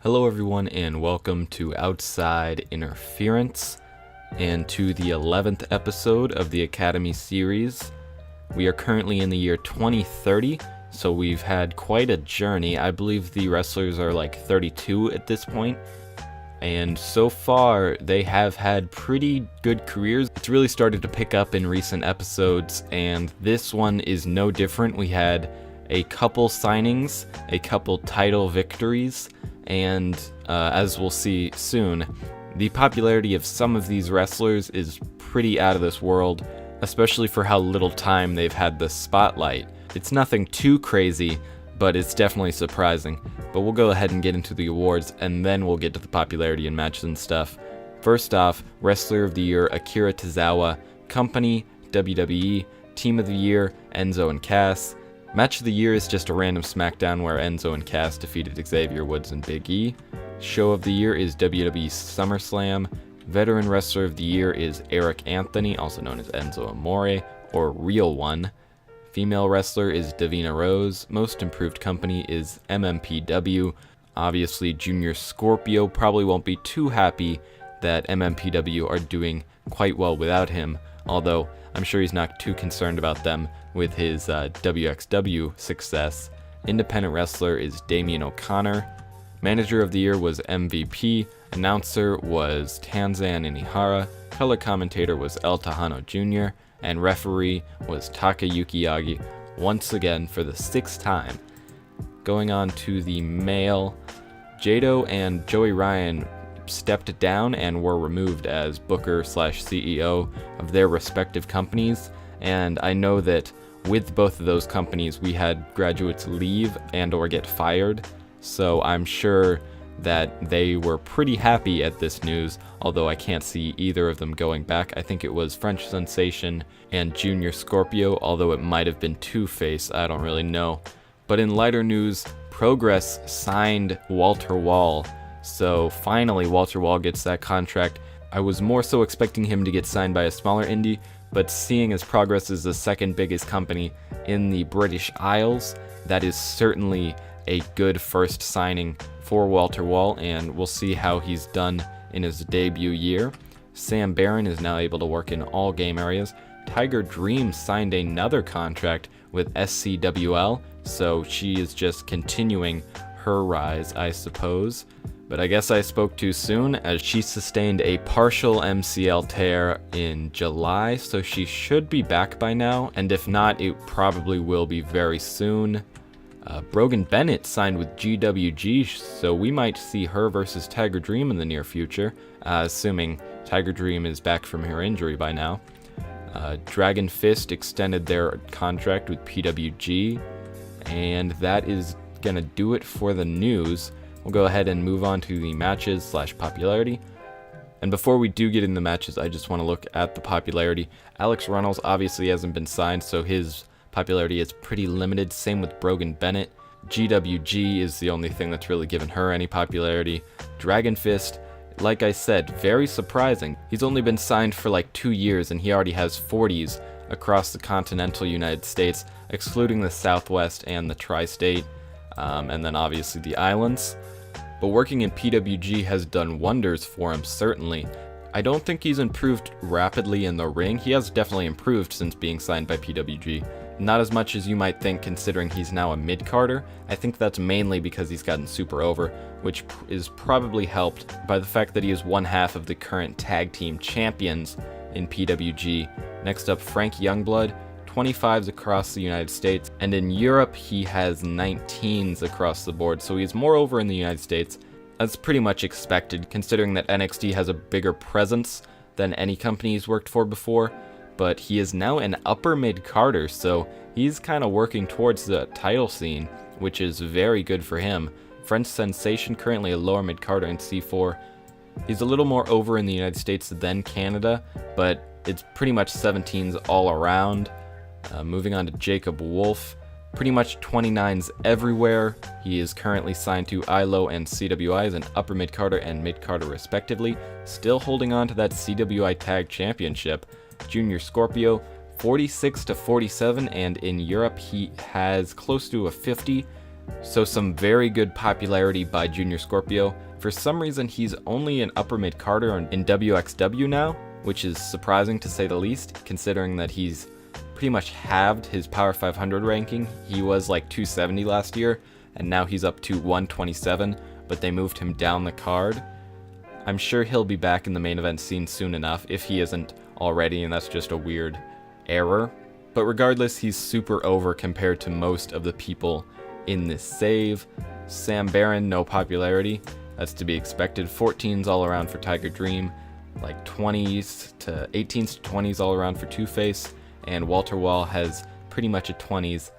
Hello everyone and welcome to Outside Interference and to the 11th episode of the Academy series. We are currently in the year 2030, so we've had quite a journey. I believe the wrestlers are like 32 at this point, and so far they have had pretty good careers. It's really started to pick up in recent episodes, and this one is no different. We had a couple signings, a couple title victories, and as we'll see soon, the popularity of some of these wrestlers is pretty out of this world, especially for how little time they've had the spotlight. It's nothing too crazy, but it's definitely surprising. But we'll go ahead and get into the awards, and then we'll get to the popularity and matches and stuff. First off, Wrestler of the Year, Akira Tozawa. Company, WWE. Team of the Year, Enzo and Cass. Match of the Year is just a random SmackDown where Enzo and Cass defeated Xavier Woods and Big E. Show of the Year is WWE SummerSlam. Veteran Wrestler of the Year is Eric Anthony, also known as Enzo Amore, or Real One. Female Wrestler is Davina Rose. Most Improved Company is MMPW. Obviously, Junior Scorpio probably won't be too happy that MMPW are doing quite well without him, although I'm sure he's not too concerned about them with his WXW success. Independent Wrestler is Damian O'Connor. Manager of the Year was MVP. Announcer was Tanzan Inihara. Color commentator was El Tejano Jr. And referee was Takayuki Yagi, once again for the sixth time. Going on to the male, Jado and Joey Ryan stepped down and were removed as Booker/CEO of their respective companies, and I know that with both of those companies we had graduates leave and or get fired, so I'm sure that they were pretty happy at this news, although I can't see either of them going back. I think it was French Sensation and Junior Scorpio, although it might have been Two-Face, I don't really know. But in lighter news, Progress signed Walter Wall. So finally, Walter Wall gets that contract. I was more so expecting him to get signed by a smaller indie, but seeing as Progress is the second biggest company in the British Isles, that is certainly a good first signing for Walter Wall, and we'll see how he's done in his debut year. Sam Barron is now able to work in all game areas. Tiger Dream signed another contract with SCWL, so she is just continuing her rise, I suppose. But I guess I spoke too soon, as she sustained a partial MCL tear in July, so she should be back by now, and if not, it probably will be very soon. Brogan Bennett signed with GWG, so we might see her versus Tiger Dream in the near future, assuming Tiger Dream is back from her injury by now. Dragon Fist extended their contract with PWG, and that is gonna do it for the news. We'll go ahead and move on to the matches/popularity. And before we do get in the matches, I just want to look at the popularity. Alex Runnels obviously hasn't been signed, so his popularity is pretty limited. Same with Brogan Bennett. GWG is the only thing that's really given her any popularity. Dragon Fist, like I said, very surprising. He's only been signed for like 2 years and he already has 40s across the continental United States, excluding the Southwest and the Tri-State, and then obviously the islands. But working in PWG has done wonders for him, certainly. I don't think he's improved rapidly in the ring. He has definitely improved since being signed by PWG. Not as much as you might think, considering he's now a mid-carder. I think that's mainly because he's gotten super over, which is probably helped by the fact that he is one half of the current tag team champions in PWG. Next up, Frank Youngblood, 25s across the United States, and in Europe he has 19s across the board, so he's more over in the United States. That's pretty much expected, considering that NXT has a bigger presence than any company he's worked for before. But he is now an upper mid-carder, so he's kind of working towards the title scene, which is very good for him. French Sensation, currently a lower mid-carder in C4. He's a little more over in the United States than Canada, but it's pretty much 17s all around. Moving on to Jacob Wolf, pretty much 29s everywhere. He is currently signed to ILO and CWI as an upper mid-carder and mid-carder respectively, still holding on to that CWI Tag Championship. Junior Scorpio, 46 to 47, and in Europe he has close to a 50 So some very good popularity by Junior Scorpio. For some reason, he's only an upper mid-carder in WXW now, which is surprising to say the least, considering that he's pretty much halved his Power 500 ranking. He was like 270 last year, and now he's up to 127, but they moved him down the card. I'm sure he'll be back in the main event scene soon enough, if he isn't already, and that's just a weird error. But regardless, he's super over compared to most of the people in this save. Sam Barron, no popularity. That's to be expected. 14s all around for Tiger Dream, like 20s to 18s to 20s all around for Two-Face, and Walter Wall has pretty much a 20s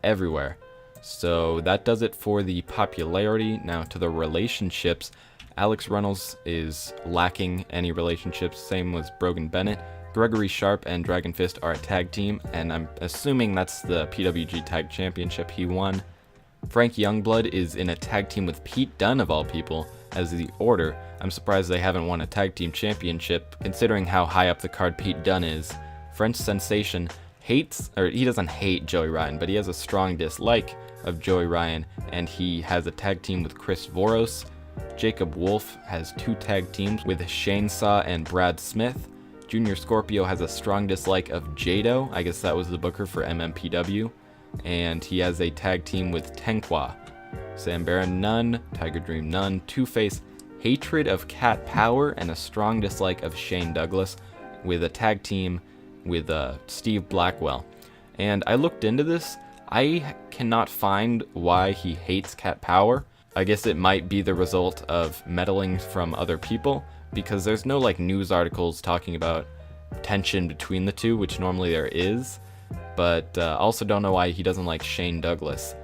everywhere. So that does it for the popularity. Now to the relationships. Alex Reynolds is lacking any relationships, same with Brogan Bennett. Gregory Sharp and Dragon Fist are a tag team, and I'm assuming that's the PWG Tag Championship he won. Frank Youngblood is in a tag team with Pete Dunne, of all people, as the Order. I'm surprised they haven't won a tag team championship, considering how high up the card Pete Dunne is. French Sensation hates, or he doesn't hate Joey Ryan, but he has a strong dislike of Joey Ryan, and he has a tag team with Chris Voros. Jacob Wolf has 2 tag teams with Shane Saw and Brad Smith. Junior Scorpio has a strong dislike of Jado, I guess that was the booker for MMPW, and he has a tag team with Tenqua. Sam Barron, none. Tiger Dream, none. Two-Face, hatred of Cat Power and a strong dislike of Shane Douglas, with a tag team with Steve Blackwell. And I looked into this. I cannot find why he hates Cat Power. I guess it might be the result of meddling from other people, because there's no like news articles talking about tension between the two, which normally there is. But also don't know why he doesn't like Shane Douglas.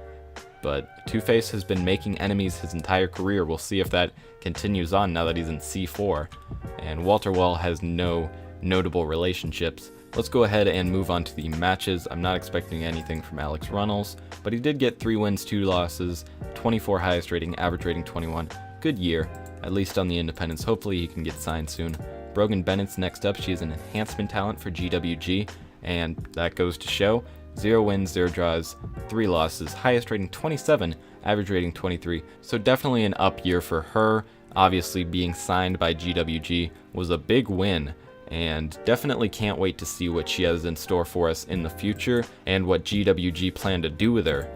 But Two-Face has been making enemies his entire career. We'll see if that continues on now that he's in C4. And Walter Wall has no notable relationships. Let's go ahead and move on to the matches. I'm not expecting anything from Alex Reynolds, but he did get 3 wins, 2 losses, 24 highest rating, average rating 21. Good year, at least on the independents. Hopefully he can get signed soon. Brogan Bennett's next up. She is an enhancement talent for GWG, and that goes to show. 0 wins, 0 draws, 3 losses, highest rating 27, average rating 23. So definitely an up year for her. Obviously being signed by GWG was a big win, and definitely can't wait to see what she has in store for us in the future and what GWG plan to do with her.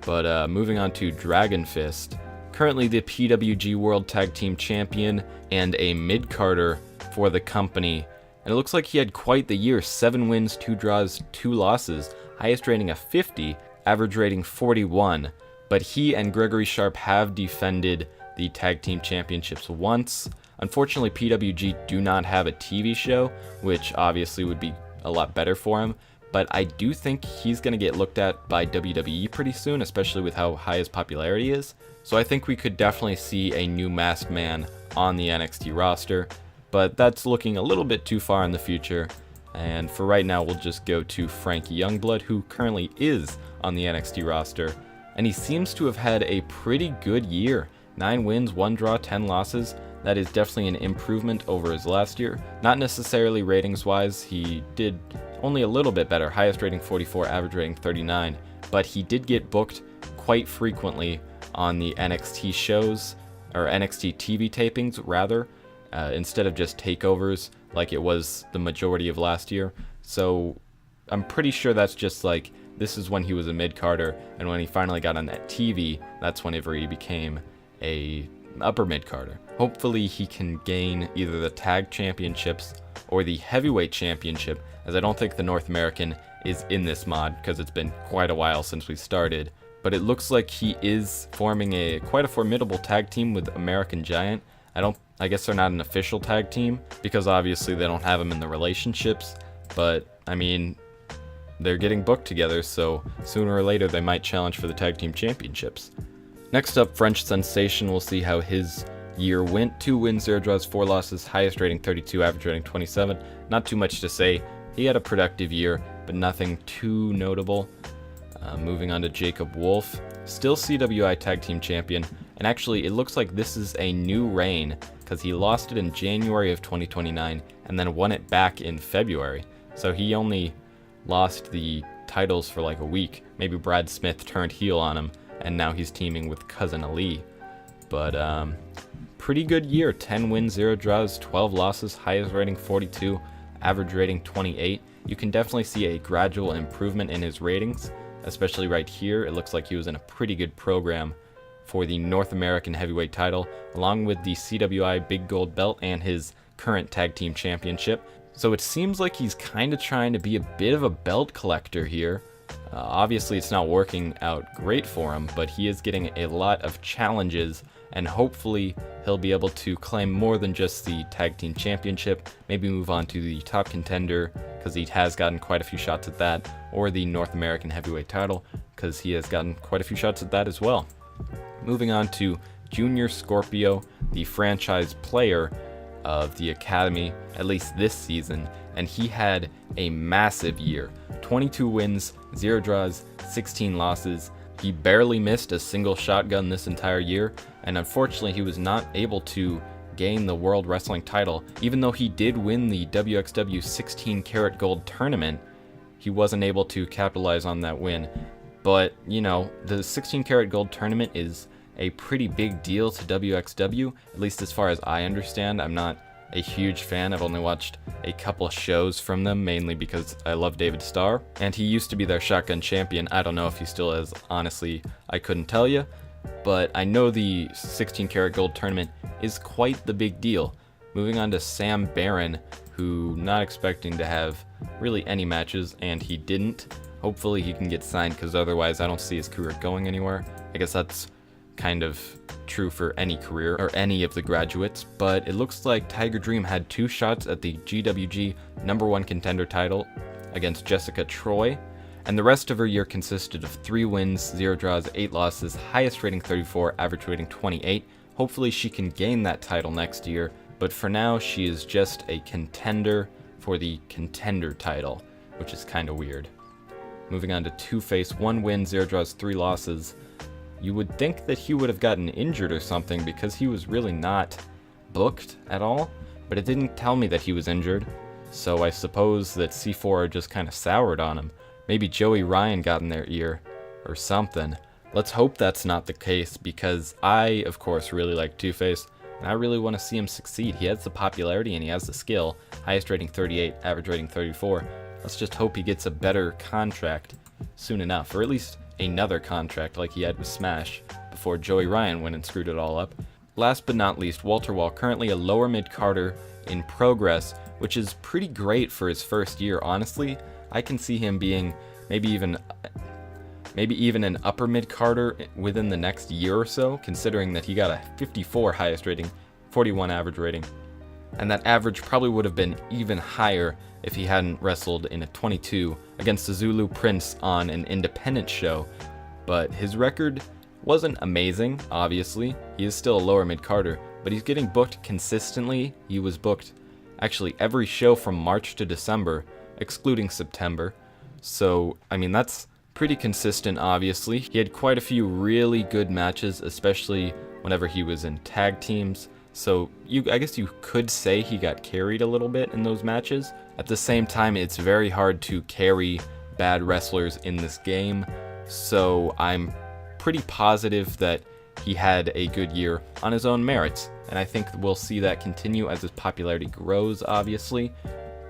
But moving on to Dragon Fist, currently the PWG World Tag Team Champion and a mid-carder for the company. And it looks like he had quite the year. 7 wins, 2 draws, 2 losses, highest rating of 50, average rating 41. But he and Gregory Sharp have defended the Tag Team Championships once. Unfortunately, PWG do not have a TV show, which obviously would be a lot better for him. But I do think he's going to get looked at by WWE pretty soon, especially with how high his popularity is. So I think we could definitely see a new masked man on the NXT roster. But that's looking a little bit too far in the future. And for right now, we'll just go to Frank Youngblood, who currently is on the NXT roster. And he seems to have had a pretty good year. 9 wins, 1 draw, 10 losses. That is definitely an improvement over his last year. Not necessarily ratings-wise, he did only a little bit better. Highest rating 44, average rating 39. But he did get booked quite frequently on the NXT shows, or NXT TV tapings, rather. Instead of just takeovers like it was the majority of last year. So I'm pretty sure that's just like, this is when he was a mid-carder, and when he finally got on that TV, that's whenever he became a upper mid-carder. Hopefully he can gain either the tag championships or the heavyweight championship, as I don't think the North American is in this mod because it's been quite a while since we started. But it looks like he is forming quite a formidable tag team with American Giant. I guess they're not an official tag team because obviously they don't have them in the relationships, but I mean, they're getting booked together, so sooner or later they might challenge for the tag team championships. Next up, French Sensation. We'll see how his year went. 2 wins, 0 draws, 4 losses, highest rating 32, average rating 27. Not too much to say. He had a productive year, but nothing too notable. Moving on to Jacob Wolf, still CWI Tag Team Champion, and actually it looks like this is a new reign because he lost it in January of 2029 and then won it back in February. So he only lost the titles for like a week. Maybe Brad Smith turned heel on him, and now he's teaming with Cousin Ali. But pretty good year. 10 wins, 0 draws, 12 losses, highest rating 42, average rating 28. You can definitely see a gradual improvement in his ratings, especially right here. It looks like he was in a pretty good program for the North American heavyweight title, along with the CWI Big Gold Belt and his current tag team championship. So it seems like he's kind of trying to be a bit of a belt collector here. Obviously it's not working out great for him, but he is getting a lot of challenges, and hopefully he'll be able to claim more than just the tag team championship, maybe move on to the top contender, because he has gotten quite a few shots at that, or the North American heavyweight title, because he has gotten quite a few shots at that as well. Moving on to Junior Scorpio, the franchise player of the Academy, at least this season, and he had a massive year. 22 wins, 0 draws, 16 losses. He barely missed a single shotgun this entire year, and unfortunately he was not able to gain the World Wrestling title. Even though he did win the WXW 16 karat gold tournament, he wasn't able to capitalize on that win. But, you know, the 16 karat gold tournament is a pretty big deal to WXW, at least as far as I understand. I'm not a huge fan. I've only watched a couple shows from them, mainly because I love David Starr, and he used to be their shotgun champion. I don't know if he still is, honestly, I couldn't tell you, but I know the 16 karat gold tournament is quite the big deal. Moving on to Sam Barron, who not expecting to have really any matches, and he didn't. Hopefully he can get signed, because otherwise I don't see his career going anywhere. I guess that's kind of true for any career or any of the graduates, but it looks like Tiger Dream had 2 shots at the GWG #1 contender title against Jessica Troy, and the rest of her year consisted of 3 wins, 0 draws, 8 losses, highest rating 34, average rating 28. Hopefully she can gain that title next year, but for now she is just a contender for the contender title, which is kind of weird. Moving on to Two-Face, 1 win, 0 draws, 3 losses. You would think that he would have gotten injured or something, because he was really not booked at all, but it didn't tell me that he was injured, so I suppose that C4 just kind of soured on him. Maybe Joey Ryan got in their ear or something. Let's hope that's not the case, because I, of course, really like Two-Face, and I really want to see him succeed. He has the popularity and he has the skill. Highest rating 38, average rating 34. Let's just hope he gets a better contract soon enough, or at least another contract like he had with Smash before Joey Ryan went and screwed it all up. Last but not least, Walter Wall, currently a lower mid-carder in progress, which is pretty great for his first year, honestly. I can see him being maybe even an upper mid-carder within the next year or so, considering that he got a 54 highest rating, 41 average rating, and that average probably would have been even higher if he hadn't wrestled in a 22 against the Zulu Prince on an independent show. But his record wasn't amazing, obviously. He is still a lower mid-carder, but he's getting booked consistently. He was booked actually every show from March to December, excluding September. So, I mean, that's pretty consistent, obviously. He had quite a few really good matches, especially whenever he was in tag teams. So I guess you could say he got carried a little bit in those matches. At the same time, it's very hard to carry bad wrestlers in this game, so I'm pretty positive that he had a good year on his own merits, and I think we'll see that continue as his popularity grows, obviously.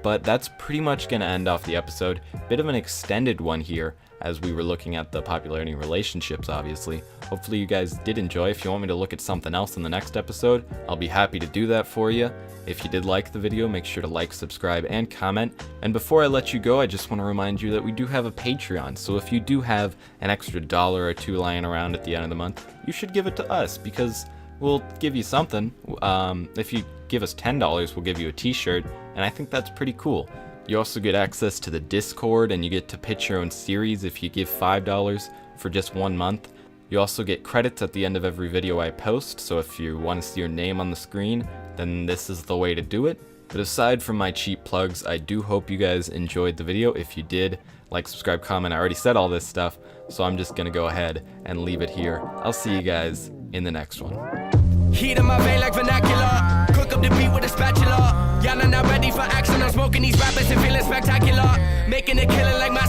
But that's pretty much going to end off the episode. Bit of an extended one here, as we were looking at the popularity and relationships, obviously. Hopefully you guys did enjoy. If you want me to look at something else in the next episode, I'll be happy to do that for you. If you did like the video, make sure to like, subscribe, and comment. And before I let you go, I just want to remind you that we do have a Patreon. So if you do have an extra $1 or $2 lying around at the end of the month, you should give it to us, because we'll give you something. If you give us $10, we'll give you a t-shirt, and I think that's pretty cool. You also get access to the Discord, and you get to pitch your own series if you give $5 for just 1 month. You also get credits at the end of every video I post, so if you want to see your name on the screen, then this is the way to do it. But aside from my cheap plugs, I do hope you guys enjoyed the video. If you did, like, subscribe, comment. I already said all this stuff, so I'm just gonna go ahead and leave it here. I'll see you guys in the next one. Heat in my vein like vernacular. Cook up the beat with a spatula. Y'all are not ready for action. I'm smoking these rappers and feeling spectacular. Making a killing like my